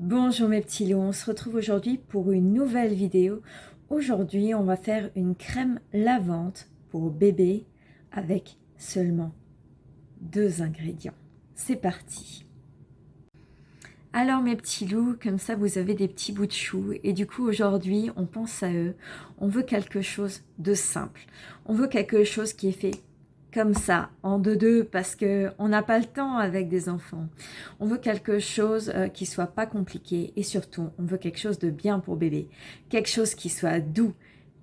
Bonjour mes petits loups, on se retrouve aujourd'hui pour une nouvelle vidéo. Aujourd'hui, on va faire une crème lavante pour bébé avec seulement 2 ingrédients. C'est parti. Alors mes petits loups, comme ça vous avez des petits bouts de chou et du coup aujourd'hui on pense à eux. On veut quelque chose de simple. On veut quelque chose qui est fait comme ça, en deux parce que on n'a pas le temps avec des enfants. On veut quelque chose qui soit pas compliqué et surtout, on veut quelque chose de bien pour bébé. Quelque chose qui soit doux,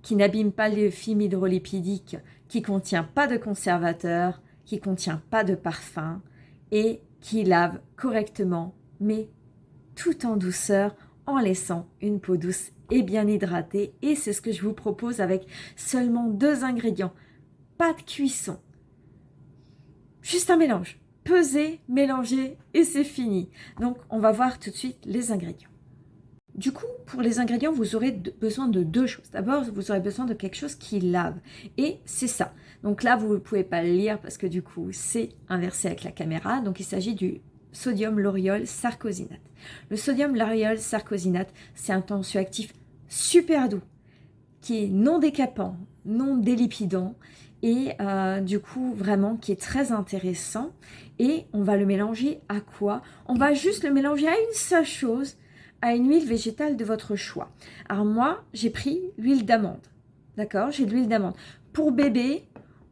qui n'abîme pas les films hydrolipidiques, qui contient pas de conservateur, qui contient pas de parfum et qui lave correctement, mais tout en douceur, en laissant une peau douce et bien hydratée. Et c'est ce que je vous propose avec seulement 2 ingrédients. Pas de cuisson, juste un mélange. Peser, mélanger et c'est fini. Donc on va voir tout de suite les ingrédients. Du coup, pour les ingrédients, vous aurez besoin de 2 choses. D'abord, vous aurez besoin de quelque chose qui lave. Et c'est ça. Donc là, vous ne pouvez pas le lire parce que du coup, c'est inversé avec la caméra. Donc il s'agit du sodium lauryl sarcosinate. Le sodium lauryl sarcosinate, c'est un tensioactif super doux, qui est non décapant, non délipidant et du coup vraiment qui est très intéressant. Et on va le mélanger à quoi? On va juste le mélanger à une seule chose, à une huile végétale de votre choix. Alors moi, j'ai pris l'huile d'amande. D'accord? J'ai de l'huile d'amande. Pour bébé,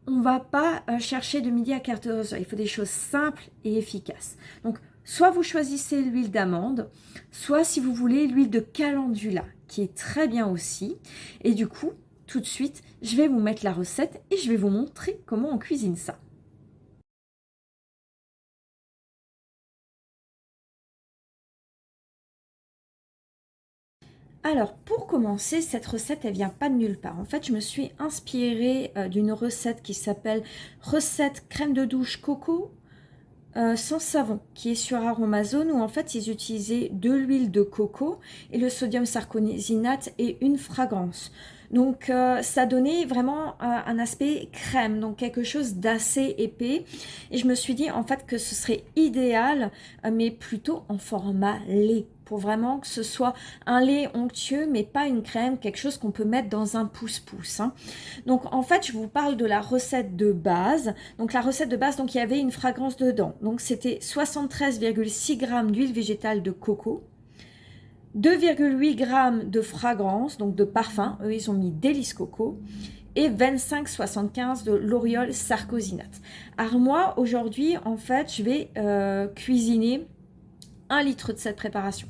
on va pas chercher de midi à 14 heures. Il faut des choses simples et efficaces. Donc, soit vous choisissez l'huile d'amande, soit si vous voulez l'huile de calendula, qui est très bien aussi. Et du coup, tout de suite, je vais vous mettre la recette et je vais vous montrer comment on cuisine ça. Alors, pour commencer, cette recette, elle vient pas de nulle part. En fait, je me suis inspirée d'une recette qui s'appelle recette crème de douche coco sans savon, qui est sur Aromazone, où en fait, ils utilisaient de l'huile de coco et le sodium sarcosinate et une fragrance. Donc, ça donnait vraiment un aspect crème, donc quelque chose d'assez épais. Et je me suis dit, en fait, que ce serait idéal, mais plutôt en format lait, pour vraiment que ce soit un lait onctueux, mais pas une crème, quelque chose qu'on peut mettre dans un pouce-pouce. Hein. Donc, en fait, je vous parle de la recette de base. Donc, la recette de base, donc il y avait une fragrance dedans. Donc, c'était 73,6 g d'huile végétale de coco, 2,8 g de fragrance, donc de parfum. Eux, ils ont mis délice coco et 25,75 de lauryl sarcosinate. Alors moi, aujourd'hui, en fait, je vais cuisiner 1 litre de cette préparation.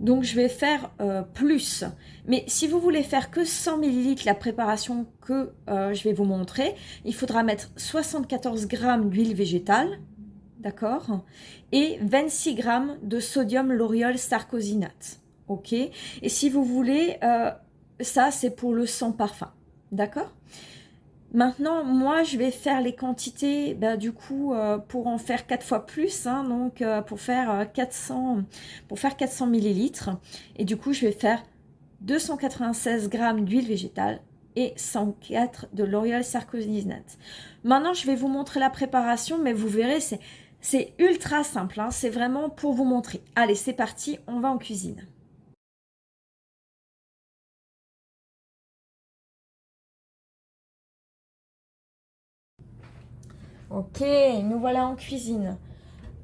Donc, je vais faire plus. Mais si vous voulez faire que 100 ml la préparation que je vais vous montrer, il faudra mettre 74 g d'huile végétale, d'accord, et 26 g de sodium lauryl sarcosinate, ok. Et si vous voulez, ça c'est pour le sans parfum, d'accord. Maintenant, moi, je vais faire les quantités, du coup, pour en faire 4 fois plus, hein, donc pour faire 400 millilitres. Et du coup, je vais faire 296 g d'huile végétale et 104 de lauryl sarcosinate. Maintenant, je vais vous montrer la préparation, mais vous verrez, c'est ultra simple, hein, c'est vraiment pour vous montrer. Allez, c'est parti, on va en cuisine. Ok, nous voilà en cuisine.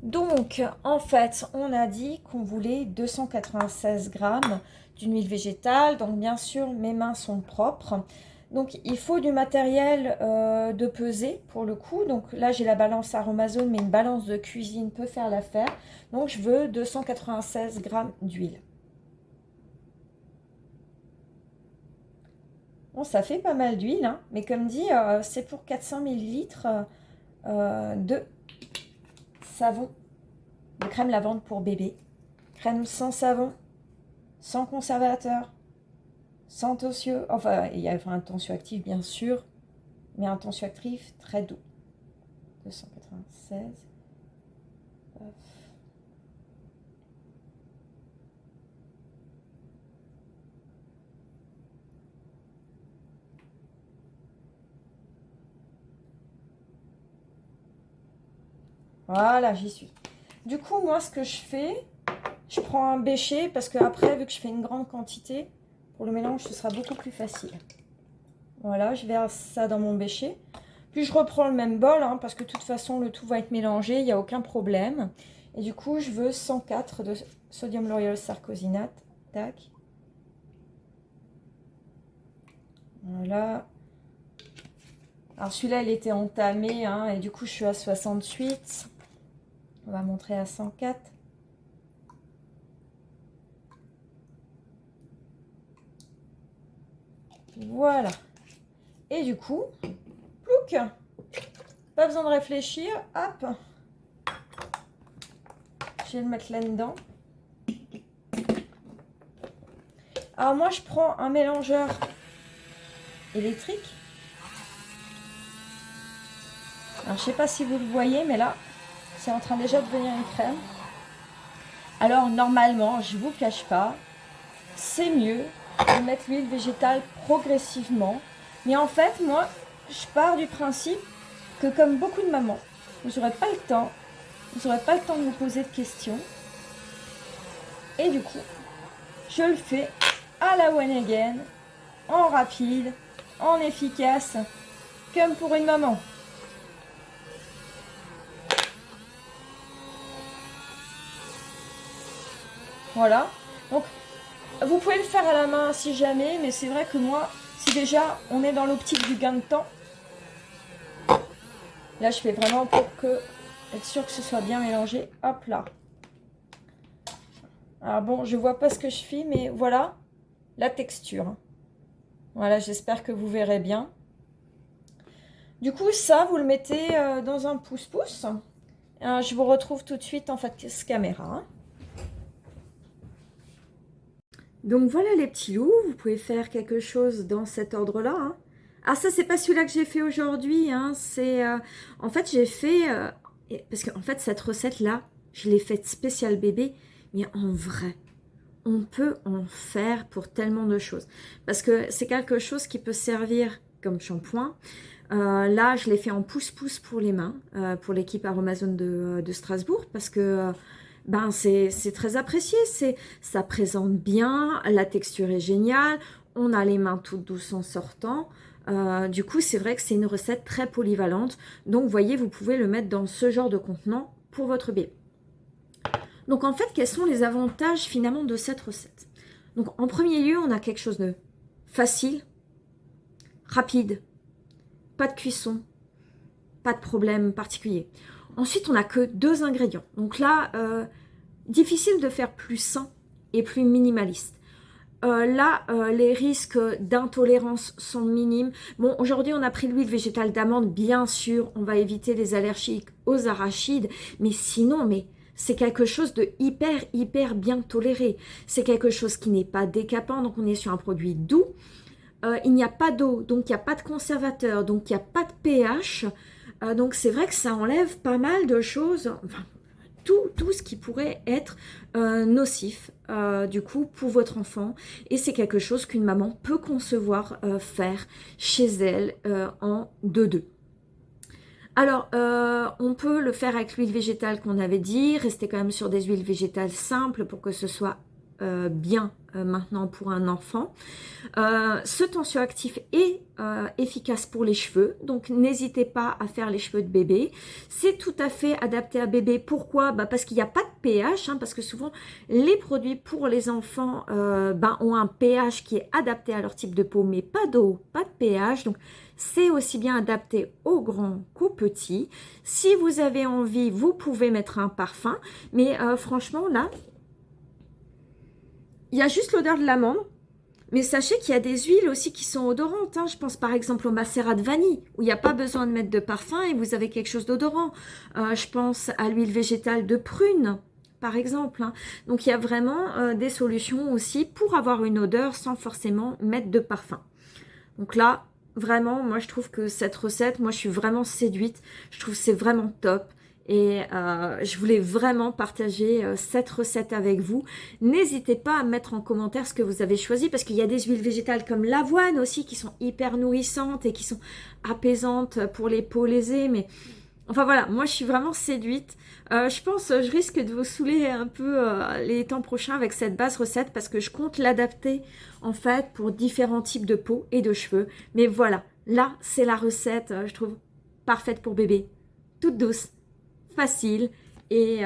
Donc, en fait, on a dit qu'on voulait 296 grammes d'une huile végétale. Donc, bien sûr, mes mains sont propres. Donc, il faut du matériel de peser pour le coup. Donc, là, j'ai la balance Aromazone, mais une balance de cuisine peut faire l'affaire. Donc, je veux 296 grammes d'huile. Bon, ça fait pas mal d'huile, hein, mais comme dit, c'est pour 400 millilitres de savon, de crème lavande pour bébé. Crème sans savon, sans conservateur, sans tension, enfin il y a un tensioactif bien sûr, mais un tensioactif très doux. 296. Voilà, j'y suis. Du coup, moi, ce que je fais, je prends un bêcher parce que après, vu que je fais une grande quantité, pour le mélange, ce sera beaucoup plus facile. Voilà, je verse ça dans mon bêcher. Puis je reprends le même bol, hein, parce que de toute façon, le tout va être mélangé, il n'y a aucun problème. Et du coup, je veux 104 de sodium lauryl sarcosinate. Tac. Voilà. Alors celui-là, il était entamé, hein, et du coup, je suis à 68. On va montrer à 104. Voilà. Et du coup, plouc, pas besoin de réfléchir, hop. Je vais le mettre là-dedans. Alors moi, je prends un mélangeur électrique. Alors, je sais pas si vous le voyez, mais là, c'est en train déjà de devenir une crème. Alors, normalement, je vous cache pas, c'est mieux de mettre l'huile végétale progressivement. Mais en fait, moi, je pars du principe que comme beaucoup de mamans, vous n'aurez pas le temps. Vous n'aurez pas le temps de vous poser de questions. Et du coup, je le fais à la one again, en rapide, en efficace, comme pour une maman. Voilà. Donc, vous pouvez le faire à la main si jamais, mais c'est vrai que moi, si déjà on est dans l'optique du gain de temps, là je fais vraiment pour être sûr que ce soit bien mélangé. Hop là. Alors bon, je vois pas ce que je fais, mais voilà la texture. Voilà, j'espère que vous verrez bien. Du coup, ça, vous le mettez dans un pouce-pouce. Je vous retrouve tout de suite en face caméra. Donc voilà les petits loups, vous pouvez faire quelque chose dans cet ordre-là. Hein. Ah ça, c'est pas celui-là que j'ai fait aujourd'hui. Hein. C'est en fait, j'ai fait... parce qu'en fait, cette recette-là, je l'ai faite spéciale bébé. Mais en vrai, on peut en faire pour tellement de choses. Parce que c'est quelque chose qui peut servir comme shampoing. Là, je l'ai fait en pouce-pouce pour les mains, pour l'équipe Aromazone de Strasbourg, parce que ben, c'est très apprécié. Ça présente bien, la texture est géniale, on a les mains toutes douces en sortant. Du coup, c'est vrai que c'est une recette très polyvalente. Donc, vous voyez, vous pouvez le mettre dans ce genre de contenant pour votre bébé. Donc, en fait, quels sont les avantages finalement de cette recette? Donc, en premier lieu, on a quelque chose de facile, rapide, pas de cuisson, pas de problème particulier. Ensuite, on n'a que 2 ingrédients. Donc là, difficile de faire plus sain et plus minimaliste. Les risques d'intolérance sont minimes. Bon, aujourd'hui, on a pris l'huile végétale d'amande. Bien sûr, on va éviter les allergies aux arachides. Mais sinon, c'est quelque chose de hyper bien toléré. C'est quelque chose qui n'est pas décapant. Donc, on est sur un produit doux. Il n'y a pas d'eau, donc il n'y a pas de conservateur, donc il n'y a pas de pH. Donc c'est vrai que ça enlève pas mal de choses, enfin, tout ce qui pourrait être nocif du coup pour votre enfant. Et c'est quelque chose qu'une maman peut concevoir faire chez elle en 2-2. Alors, on peut le faire avec l'huile végétale qu'on avait dit, rester quand même sur des huiles végétales simples pour que ce soit bien maintenant pour un enfant. Ce tensioactif est efficace pour les cheveux, donc n'hésitez pas à faire les cheveux de bébé. C'est tout à fait adapté à bébé. Pourquoi? Parce qu'il n'y a pas de pH, parce que souvent les produits pour les enfants ont un pH qui est adapté à leur type de peau, mais pas d'eau, pas de pH. Donc c'est aussi bien adapté aux grands qu'aux petits. Si vous avez envie, vous pouvez mettre un parfum, mais franchement là, il y a juste l'odeur de l'amande. Mais sachez qu'il y a des huiles aussi qui sont odorantes. Hein. Je pense par exemple au macérat de vanille, où il n'y a pas besoin de mettre de parfum et vous avez quelque chose d'odorant. Je pense à l'huile végétale de prune, par exemple. Hein. Donc il y a vraiment des solutions aussi pour avoir une odeur sans forcément mettre de parfum. Donc là, vraiment, moi je trouve que cette recette, moi je suis vraiment séduite. Je trouve que c'est vraiment top. Et je voulais vraiment partager cette recette avec vous. N'hésitez pas à mettre en commentaire ce que vous avez choisi, parce qu'il y a des huiles végétales comme l'avoine aussi qui sont hyper nourrissantes et qui sont apaisantes pour les peaux lésées. Mais Enfin voilà, moi je suis vraiment séduite. Je pense je risque de vous saouler un peu les temps prochains avec cette base recette parce que je compte l'adapter en fait pour différents types de peau et de cheveux. Mais voilà, là c'est la recette, je trouve parfaite pour bébé. Toute douce, facile et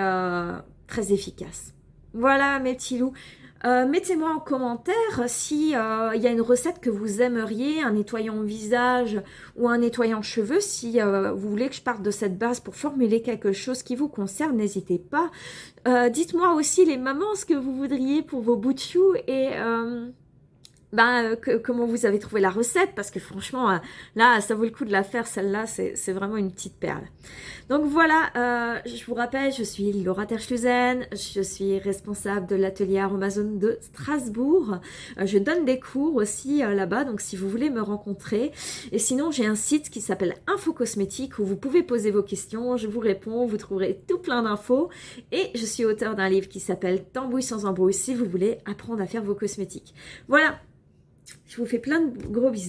très efficace. Voilà mes petits loups. Mettez-moi en commentaire si il y a une recette que vous aimeriez, un nettoyant visage ou un nettoyant cheveux. Si vous voulez que je parte de cette base pour formuler quelque chose qui vous concerne, n'hésitez pas. Dites-moi aussi les mamans ce que vous voudriez pour vos bouts de choux et comment vous avez trouvé la recette parce que franchement là ça vaut le coup de la faire, celle-là c'est vraiment une petite perle. Donc voilà, je vous rappelle, je suis Laura Terschluzen, je suis responsable de l'atelier Aromazone de Strasbourg. Je donne des cours aussi là-bas, donc si vous voulez me rencontrer. Et sinon, j'ai un site qui s'appelle Info Cosmétique où vous pouvez poser vos questions, je vous réponds, vous trouverez tout plein d'infos. Et je suis auteure d'un livre qui s'appelle Tambouille sans embrouille si vous voulez apprendre à faire vos cosmétiques. Voilà, je vous fais plein de gros bisous.